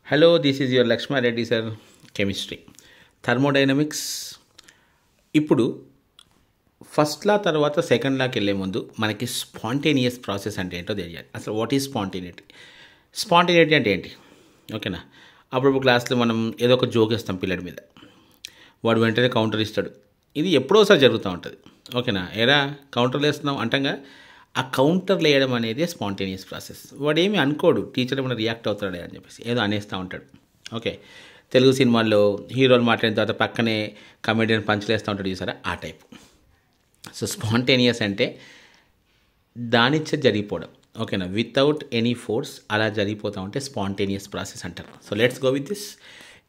Hello, this is your Lakshma Reddy sir, chemistry thermodynamics. ఇప్పుడు first లా తర్వాత second లాకి వెళ్ళే ముందు మనకి స్పాంటేనియస్ ప్రాసెస్ అంటే ఏంటో తెలియాలి. అసలు వాట్ ఈజ్ స్పాంటేనిటీ? స్పాంటేనిటీ అంటే ఏంటి? ఓకేనా, అప్పుడు క్లాస్లో మనం ఏదో ఒక జోక్ వేస్తాం పిల్లడి మీద, వాడు వెంటనే కౌంటర్ ఇస్తాడు. ఇది ఎప్పుడోసారి జరుగుతూ ఉంటుంది. ఓకేనా, ఎరా కౌంటర్లు వేస్తున్నాం అంటంగా, ఆ కౌంటర్లు వేయడం అనేది స్పాంటేనియస్ ప్రాసెస్. వాడు ఏమి అనుకోడు, టీచర్ ఏమైనా రియాక్ట్ అవుతాడే అని చెప్పేసి ఏదో అనేస్తూ ఉంటాడు. ఓకే, తెలుగు సినిమాల్లో హీరోలు మాట్లాడిన తర్వాత పక్కనే కమెడియన్ పంచులేస్తూ ఉంటాడు చూసారా, ఆ టైప్. సో స్పాంటేనియస్ అంటే దానిచ్చే జరిగిపోవడం. ఓకేనా, వితౌట్ ఎనీ ఫోర్స్ అలా జరిగిపోతూ ఉంటే స్పాంటేనియస్ ప్రాసెస్ అంటారు. So let's go with this.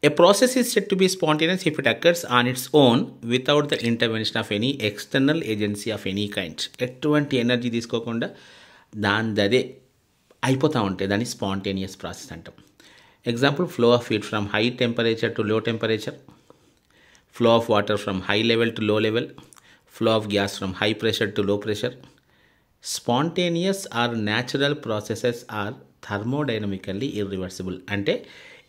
A process is said to be spontaneous if it occurs on its own without the intervention of any external agency of any kind. ఎటువంటి energy తీసుకోకుండా దానిదే అయిపోతూ ఉంటే దాన్ని spontaneous process అంటాం. Example, flow of heat from high temperature to low temperature, flow of water from high level to low level, flow of gas from high pressure to low pressure. Spontaneous or natural processes are thermodynamically irreversible. అంటే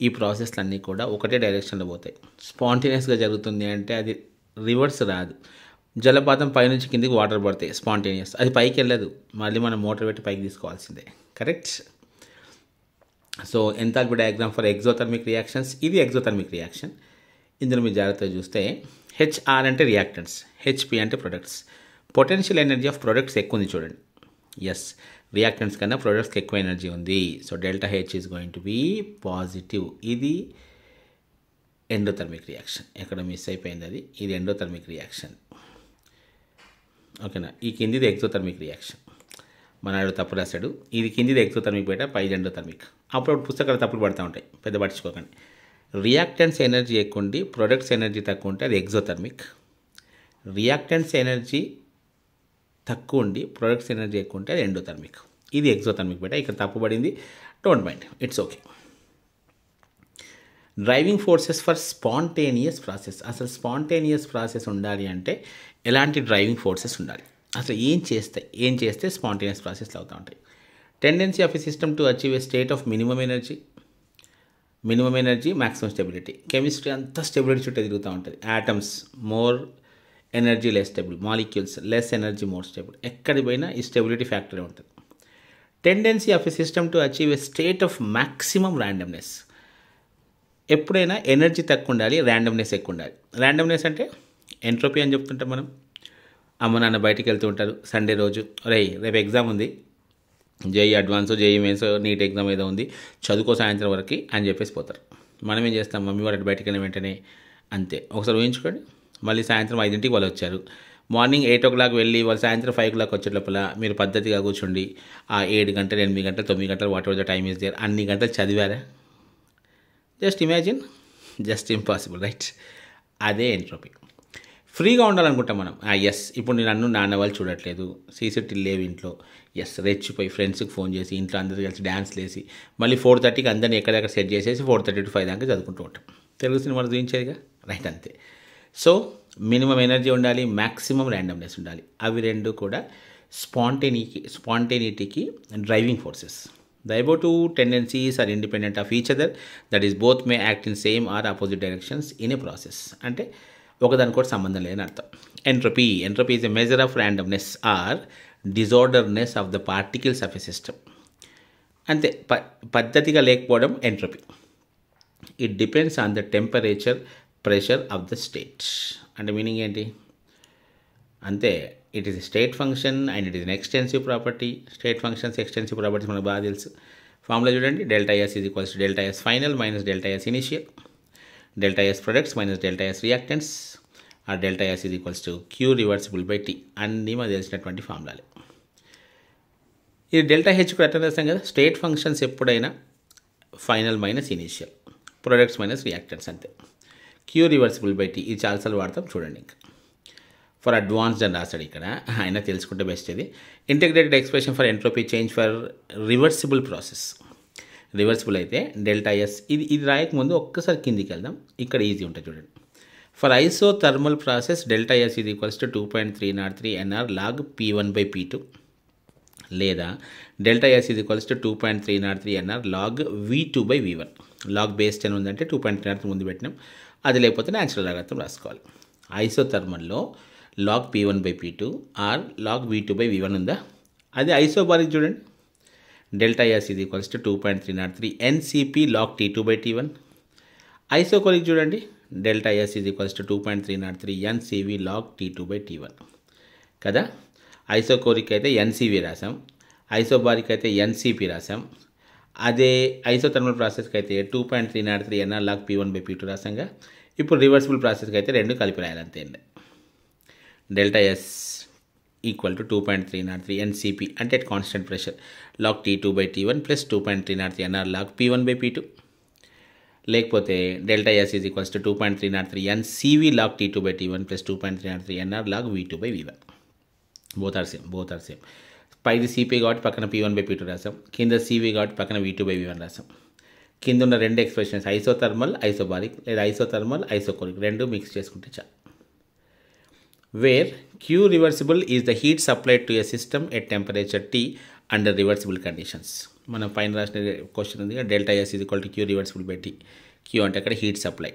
ఈ ప్రాసెస్లన్నీ కూడా ఒకటే డైరెక్షన్లో పోతాయి. స్పాంటేనియస్గా జరుగుతుంది అంటే అది reverse రాదు. జలపాతం పైనుంచి కిందికి వాటర్ పడతాయి, స్పాంటేనియస్. అది పైకి వెళ్ళదు, మళ్ళీ మనం మోటార్ పెట్టి పైకి తీసుకోవాల్సిందే. Correct. So enthalpy diagram for exothermic reactions, ఇది ఎగ్జోథర్మిక్ రియాక్షన్. ఇందులో మీరు జాగ్రత్తగా చూస్తే హెచ్ఆర్ అంటే రియాక్టెంట్స్, హెచ్పి అంటే products. Potential energy of products ఎక్కువ ఉంది చూడండి. ఎస్, రియాక్టెంట్స్ కన్నా ప్రొడక్ట్స్కి ఎక్కువ ఎనర్జీ ఉంది. So delta H is going to be positive. ఇది ఎండోథర్మిక్ రియాక్షన్. ఎక్కడ మిస్ అయిపోయింది అది, ఇది ఎండోథర్మిక్ రియాక్షన్. ఓకేనా, ఈ కిందిది ఎగ్జోథర్మిక్ రియాక్షన్. మనవాడు తప్పు రాశాడు, ఇది కిందిది ఎగ్జోథర్మిక్ బయట, పైది ఎండోథర్మిక్. అప్పుడప్పుడు పుస్తకాలు తప్పులు పడుతూ ఉంటాయి, పెద్ద పట్టించుకోకండి. రియాక్టెంట్స్ ఎనర్జీ ఎక్కువ ఉండి ప్రొడక్ట్స్ ఎనర్జీ తక్కువ ఉంటే అది ఎగ్జోథర్మిక్. రియాక్టెంట్స్ ఎనర్జీ తక్కువ ఉండి ప్రొడక్ట్స్ ఎనర్జీ ఎక్కువ ఉంటే అది ఎండోథర్మిక్. ఇది ఎగ్జోథర్మిక్ బయట, ఇక్కడ తప్పుపడింది, don't mind, it's okay. Driving forces for spontaneous process. అసలు స్పాంటేనియస్ ప్రాసెస్ ఉండాలి అంటే ఎలాంటి డ్రైవింగ్ ఫోర్సెస్ ఉండాలి, అసలు ఏం చేస్తే స్పాంటేనియస్ ప్రాసెస్లు అవుతూ ఉంటాయి. Tendency of a system to achieve a state of minimum energy maximum stability. Chemistry అంతా స్టెబిలిటీ చుట్టూ తిరుగుతూ ఉంటుంది. Atoms more energy less stable, molecules less energy more stable. ఎక్కడికి పోయినా ఈ స్టెబిలిటీ ఫ్యాక్టరే ఉంటుంది. Tendency of a system to achieve a state of maximum randomness. ఎప్పుడైనా energy తక్కువ ఉండాలి, ర్యాండమ్నెస్ ఎక్కువ ఉండాలి. ర్యాండమ్నెస్ అంటే ఎంట్రోపీ అని చెప్తుంటాం మనం. అమ్మ నాన్న బయటికి వెళ్తూ ఉంటారు సండే రోజు, రేపు ఎగ్జామ్ ఉంది, JEE advance, JEE mains, NEET exam ఏదో ఉంది, చదువుకో సాయంత్రం వరకు అని చెప్పేసి పోతారు. మనం ఏం చేస్తాం, మమ్మీ వాళ్ళు బయటికి వెళ్ళిన వెంటనే అంతే. ఒకసారి ఊహించుకోండి, మళ్ళీ సాయంత్రం 5ంటికి వాళ్ళు వచ్చారు. మార్నింగ్ 8 o'clock వెళ్ళి వాళ్ళు సాయంత్రం 5 o'clock వచ్చే లోపల మీరు పద్ధతిగా కూర్చోండి. ఆ 7 గంటలు, 8 గంటలు, 9 గంటలు, whatever the time is there, అన్ని గంటలు చదివారా? Just imagine, just impossible, right? అదే ఎంట్రోపీ. ఫ్రీగా ఉండాలనుకుంటాం మనం. ఎస్, ఇప్పుడు నేను నన్ను నాన్న వాళ్ళు చూడట్లేదు, సీసీటీవీ లేవు ఇంట్లో, ఎస్ రెచ్చిపోయి ఫ్రెండ్స్కి ఫోన్ చేసి ఇంట్లో అందరూ కలిసి డ్యాన్స్లు వేసి మళ్ళీ 4:30కి అందరినీ ఎక్కడెక్కడ సెట్ చేసేసి 4:30 to 5 దాకా చదువుకుంటూ ఉంటాం. తెలుగు సినిమాలు చూపించేదిగా, రైట్? అంతే. సో మినిమం ఎనర్జీ ఉండాలి, మ్యాక్సిమం ర్యాండమ్నెస్ ఉండాలి. అవి రెండు కూడా స్పాంటేనిటీకి driving forces. The above two tendencies are independent of each other, that is both may act in same or opposite directions in a process. అంటే ఒకదానికి కూడా సంబంధం లేదని అర్థం. Entropy is a measure of randomness or disorderness of the particles of a system. అంతే, పద్ధతిగా లేకపోవడం entropy. It depends on the temperature, pressure of the state. అంటే మీనింగ్ ఏంటి? అంతే, it is state function and it is an extensive property. State functions, extensive properties మనకు బాగా తెలుసు. Formula చూడండి, delta S is equals to delta S final minus delta S initial, delta S products minus delta S reactants, ఆ delta S is equals to Q reversible by T. అన్నీ మనకు తెలిసినటువంటి ఫార్ములాలే. ఇది delta H కూడా అర్థం చేస్తాం కదా, స్టేట్ ఫంక్షన్స్ ఎప్పుడైనా final minus initial, products minus reactants, అంతే. క్యూ రివర్సిబుల్ బై టీ, ఇది చాలాసార్లు వాడతాం చూడండి. ఇంకా ఫర్ అడ్వాన్స్డ్ అని రాస్తాడు ఇక్కడ, అయినా తెలుసుకుంటే బెస్ట్. ఇది integrated expression for entropy change for reversible process. Reversible అయితే డెల్టా ఎస్, ఇది రాయకముందు ఒక్కసారి కిందికి వెళ్దాం, ఇక్కడ ఈజీ ఉంటుంది చూడండి. For isothermal process delta S is equals to 2.303 NR log P1/P2. లేదా delta S is equals to 2.303 NR log V2/V1. Log base 10 ఉందంటే 2.303 ముందు పెట్టినాం, అది లేకపోతే న్యాచురల్ లాగరిథం రాసుకోవాలి. ఐసోథర్మల్లో log P1/P2 are log V2/V1 ఉందా? అది ఐసోబారిక్ చూడండి, delta S is equals to 2.303 n C p log T2/T1. Isochoric చూడండి, delta S is equals to 2.303 n C v log T2/T1 కదా. ఐసోకోరిక్ అయితే ఎన్సివి రాసాం, ఐసోబారిక్ అయితే ఎన్సిపి రాసాం. అదే ఐసోథర్మల్ ప్రాసెస్కి అయితే 2.303 ఎన్ఆర్ లాగ్ P1/P2 రాసాంగా. ఇప్పుడు రివర్సిబుల్ ప్రాసెస్కి అయితే రెండు కలిపి రాయాలి అంతే. Delta S equal to 2.303 n C p అంటే at constant pressure log T2/T1 plus 2.303 NR log P1/P2. లేకపోతే delta S is equals to 2.303 n C v log T2/T1 plus 2.303 NR log V2/V1. Both are same. పైది C p కాబట్టి పక్కన P1/P2 రాసాం, కింద CV కాబట్టి పక్కన V2/V1 రాసాం. కింద ఉన్న రెండు ఎక్స్ప్రెషన్స్ ఐసోథర్మల్ ఐసోబారిక్ లేదా ఐసోథర్మల్ ఐసోకోరిక్ రెండు మిక్స్ చేసుకుంటే చాలు. Where Q reversible is the heat supplied to a system at temperature T under reversible conditions. మనం పైన రాసిన క్వశ్చన్ ఉంది, delta S is equal to Q reversible by T. Q అంటే అక్కడ heat supply.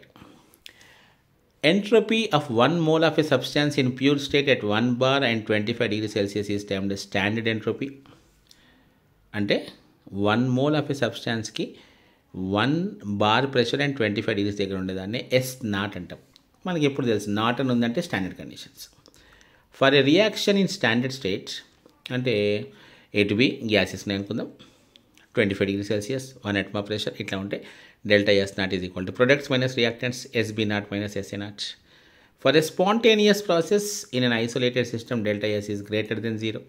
Entropy of 1 mole of a substance in pure state at 1 bar and 25 degrees Celsius is termed standard entropy. అంటే 1 mole of a substanceకి 1 bar pressure and 25 degrees దగ్గర ఉండేదాన్ని S not అంటాం. మనకి ఎప్పుడు తెలుసు not అని ఉందంటే standard conditions. For a reaction in standard state అంటే A to B గ్యాసెస్ని అనుకుందాం, 25 డిగ్రీ సెల్సియస్ 1 atm ప్రెషర్ ఇట్లా ఉంటే delta S naught is equal to products minus reactants SB not minus SA not. For a spontaneous process in an isolated system delta S is greater than 0.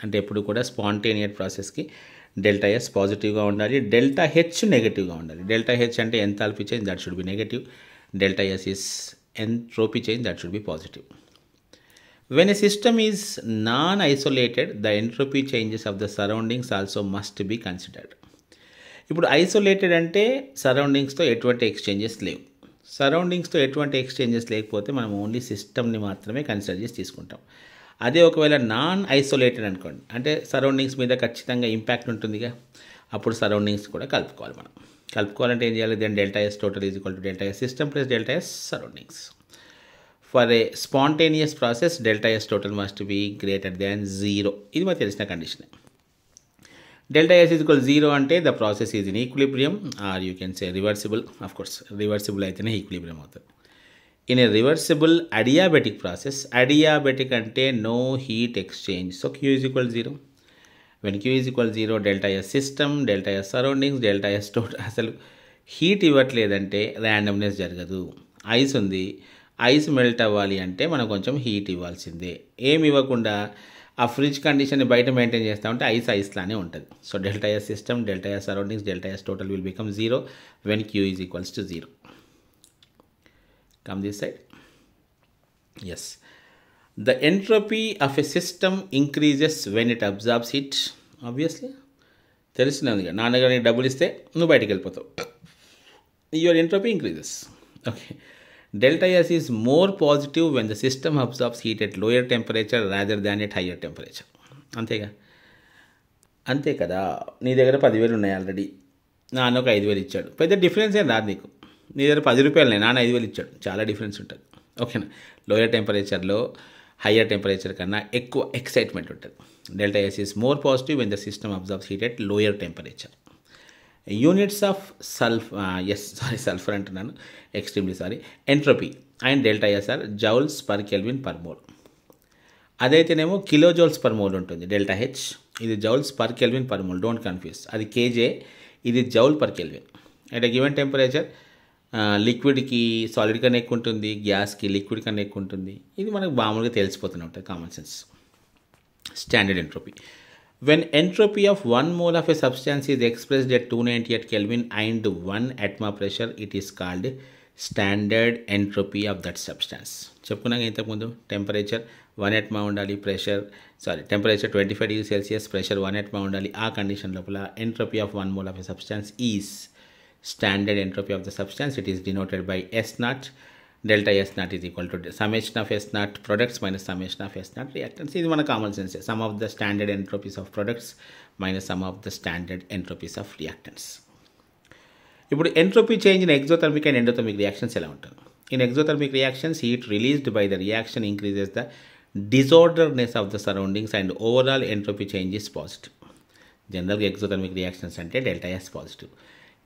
అంటే ఎప్పుడు కూడా spontaneous ప్రాసెస్కి delta s పాజిటివ్గా ఉండాలి, delta H నెగటివ్గా ఉండాలి. Delta H అంటే enthalpy change, that should be negative. Delta S is entropy change, that should be positive. When a system is non-isolated, the entropy changes of the surroundings also must be considered. ఇప్పుడు isolated అంటే సరౌండింగ్స్తో ఎటువంటి exchanges లేవు. సరౌండింగ్స్తో ఎటువంటి exchanges లేకపోతే మనం only సిస్టమ్ని మాత్రమే consider చేసి తీసుకుంటాం. అదే ఒకవేళ నాన్ ఐసోలేటెడ్ అనుకోండి, అంటే సరౌండింగ్స్ మీద ఖచ్చితంగా ఇంపాక్ట్ ఉంటుందిగా, అప్పుడు సరౌండింగ్స్ కూడా కలుపుకోవాలి. మనం కలుపుకోవాలంటే ఏం చేయాలి? Then delta S total is equal to delta S system plus delta S surroundings. For a spontaneous process delta S total must be greater than 0. ఇది మనకు తెలిసిన condition. Delta S is equal 0 అంటే the process is in equilibrium or you can say reversible. Of course reversible అయితేనే equilibrium అవుతుంది. In a reversible adiabatic process, adiabatic అంటే no heat exchange, so Q is equal 0. When Q is equal 0 delta S system, delta S surroundings, delta S total. అసలు heat ఇవ్వట్లేదంటే randomness జరగదు. Ice ఉంది, ice melt అవ్వాలి అంటే మనం కొంచెం heat ఇవ్వాల్సిందే. ఏమి ఇవ్వకుండా ఆ ఫ్రిడ్జ్ కండిషన్ని బయట మెయింటైన్ చేస్తామంటే ఐస్ లానే ఉంటుంది. So delta S system, delta S surroundings, delta S total will become 0 when Q is equals to 0. Come this side. Yes, the entropy of a system increases when it absorbs heat. Obviously తెలిసినది, నాన్నగారు నీకు డబ్బులు ఇస్తే నువ్వు బయటికి వెళ్ళిపోతావు, your entropy increases. Okay, delta S is more positive when the system absorbs heat at lower temperature rather than at higher temperature. అంతే కదా. నీ దగ్గర 10,000 ఉన్నాయి ఆల్రెడీ, నాన్న ఒక 5,000 ఇచ్చాడు, పెద్ద డిఫరెన్స్ ఏం రాదు నీకు. నీ దగ్గర 10 రూపాయలు, నాన్న 5,000 ఇచ్చాడు, చాలా డిఫరెన్స్ ఉంటుంది. ఓకేనా. లోయర్ టెంపరేచర్లో హయ్యర్ టెంపరేచర్ కన్నా ఎక్కువ ఎక్సైట్మెంట్ ఉంటుంది. Delta S is more positive when the system absorbs heat at lower temperature. Units of sulphur అంటున్నాను, extremely sorry. Entropy and delta S are joules per kelvin per mole. అదైతేనేమో kilo joules per mole ఉంటుంది delta H, ఇది joules per kelvin per mole, don't confuse. అది kJ, ఇది joule per kelvin. At given temperature లిక్విడ్కి solid కన్నా ఎక్కువ ఉంటుంది, గ్యాస్కి liquid కన్నా ఎక్కువ ఉంటుంది. ఇది మనకు మామూలుగా తెలిసిపోతూనే ఉంటుంది, common sense. Standard entropy. When entropy of 1 mole of a substance is expressed at 298 Kelvin and 1 atm pressure, it is called standard entropy of that substance. చెప్పుకున్నాక ఇంతకుముందు టెంపరేచర్ 1 atm ఉండాలి, temperature 25 degree Celsius, pressure 1 atm ఉండాలి. ఆ condition లోపల entropy of 1 mole of a substance is standard entropy of the substance. It is denoted by S naught. Delta S naught is equal to summation of S naught products minus summation of S naught reactants. ఇది మన common sense. Sum of the standard entropies of products minus sum of the standard entropies of reactants. ఇప్పుడు entropy change in exothermic and endothermic reactions ఎలా ఉంటుంది? In exothermic reactions heat released by the reaction increases the disorderness of the surroundings and overall entropy change is positive. జనరల్గా exothermic reactions అంటే delta s positive.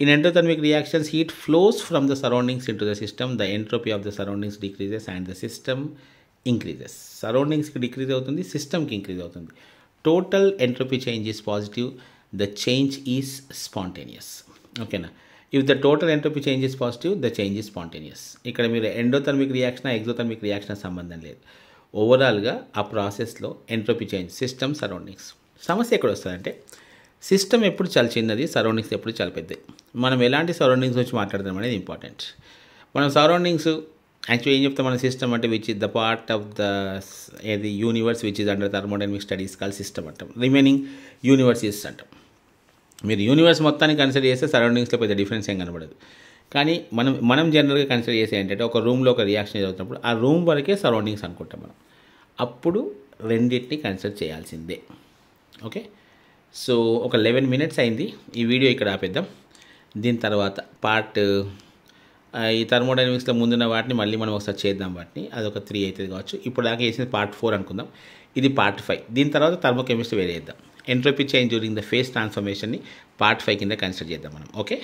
In endothermic reactions, heat flows from the surroundings into the system. The entropy of the surroundings decreases and the system increases. Surroundings ki decrease avutundi, system ki increase avutundi. Total entropy change is positive. The change is spontaneous. Okay na. If the total entropy change is positive, the change is spontaneous. ఇక్కడ మీరు endothermic reaction exothermic reaction సంబంధం లేదు. ఓవరాల్గా ఆ ప్రాసెస్లో entropy change system surroundings. సమస్య ఎక్కడ వస్తుందంటే సిస్టమ్ ఎప్పుడు చాలా చిన్నది, సరౌండింగ్స్ ఎప్పుడు చాలా పెద్దది. మనం ఎలాంటి సరౌండింగ్స్ వచ్చి మాట్లాడదాం అనేది ఇంపార్టెంట్. మనం సరౌండింగ్స్ యాక్చువల్లీ ఏం చెప్తాం, మన సిస్టమ్ అంటే which is the part of the ఏది universe which is under thermodynamic studies call system అంటాం. రిమైనింగ్ యూనివర్సెస్ అంటాం. మీరు యూనివర్స్ మొత్తాన్ని కన్సిడర్ చేస్తే సరౌండింగ్స్లో పెద్ద డిఫరెన్స్ ఏం కనబడదు. కానీ మనం జనరల్గా కన్సిడర్ చేసే ఏంటంటే ఒక రూమ్లో ఒక రియాక్షన్ జరుగుతున్నప్పుడు ఆ రూమ్ వరకే సరౌండింగ్స్ అనుకుంటాం మనం. అప్పుడు రెండింటిని కన్సిడర్ చేయాల్సిందే. ఓకే, సో ఒక 11 minutes అయింది. ఈ వీడియో ఇక్కడ ఆపేద్దాం. దీని తర్వాత పార్ట్ ఈ థర్మోడైనమిక్స్లో ముందున్న వాటిని మళ్ళీ మనం ఒకసారి చేద్దాం. వాటిని అదొక 3 అవుతుంది కావచ్చు. ఇప్పుడు దాకా వేసింది పార్ట్ 4 అనుకుందాం. ఇది పార్ట్ 5. దీని తర్వాత థర్మోకెమిస్ట్రీ వేరే చేద్దాం. Entropy change during the phase ట్రాన్స్ఫర్మేషన్ని పార్ట్ 5 కింద కన్సిడర్ చేద్దాం మనం. ఓకే.